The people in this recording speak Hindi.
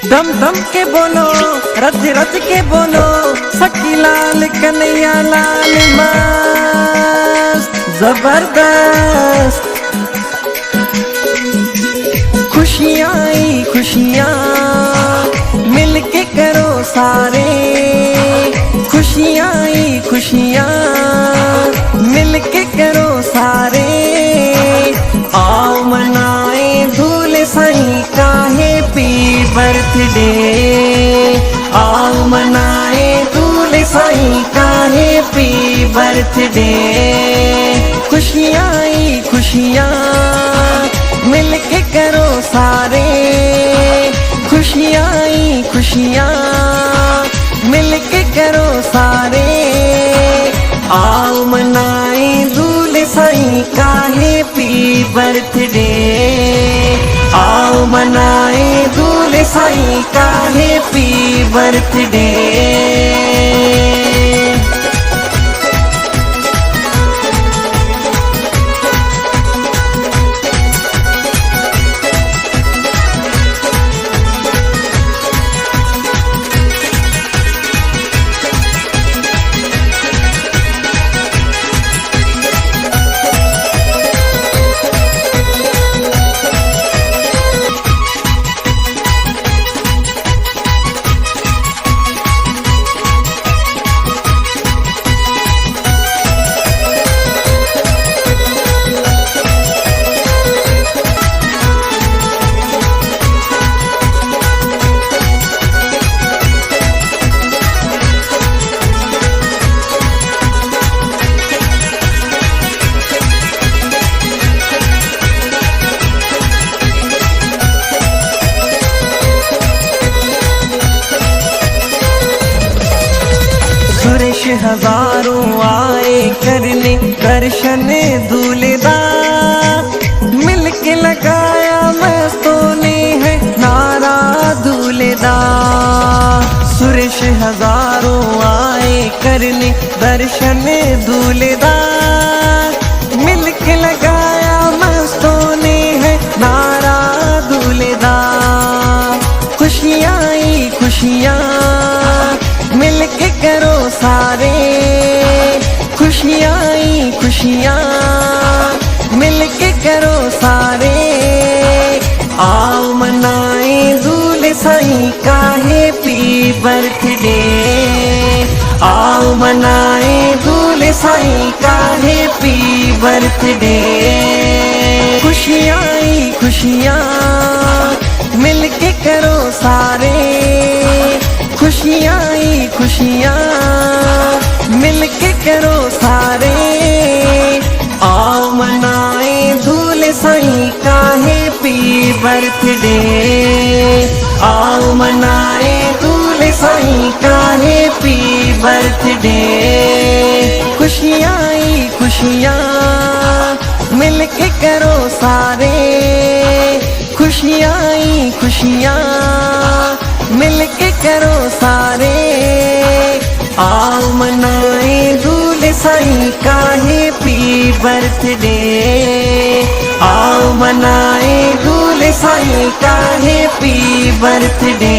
दम दम के बोलो, रज रज के बोलो, सखी लाल कन्हैया लाल मस्त जबरदस्त। खुशियाँ ही खुशियाँ मिलके करो सारे, खुशियाँ ही खुशियाँ मिलके करो सारे। आओ मनाए दूल्हे साईं का हैप्पी बर्थडे, आओ मनाए दूल्हे साईं का हैप्पी बर्थडे। खुशियाँ ही खुशियाँ मिलके करो सारे, खुशियाँ ही खुशियाँ मिलके करो सारे। आओ मनाए दूल्हे साईं का हैप्पी बर्थडे, आओ मनाए दूल्हे साईं का हैप्पी बर्थडे। सुरेश हजारों आए करने दर्शन दूल्हेदार, मिलके लगाया मस्तों ने है नारा दूल्हेदार। सुरेश हजारों आए करने दर्शन दूल्हेदार, मिलके लगाया मस्तों ने है नारा दूल्हेदार। खुशियाँ ही खुशियाँ मिलके करो सारे, खुशियाँ ही खुशियाँ मिलके करो सारे। आओ मनाए दूल्हे साईं का हैप्पी बर्थडे, आओ मनाए दूल्हे साईं का हैप्पी बर्थडे। खुशियाँ ही खुशियाँ मिलके करो सारे, खुशियाँ ही खुशियाँ मिलके करो सारे। आओ मनाए दूल्हे साईं का हैप्पी बर्थडे, आओ मनाए दूल्हे साईं का हैप्पी बर्थडे। खुशियाँ ही खुशियाँ मिलके करो सारे, खुशियाँ ही खुशियाँ मिलके करो सारे। आओ मनाए दूल्हे साईं का हैप्पी बर्थडे, आओ मनाए दूल्हे साईं का हैप्पी बर्थडे।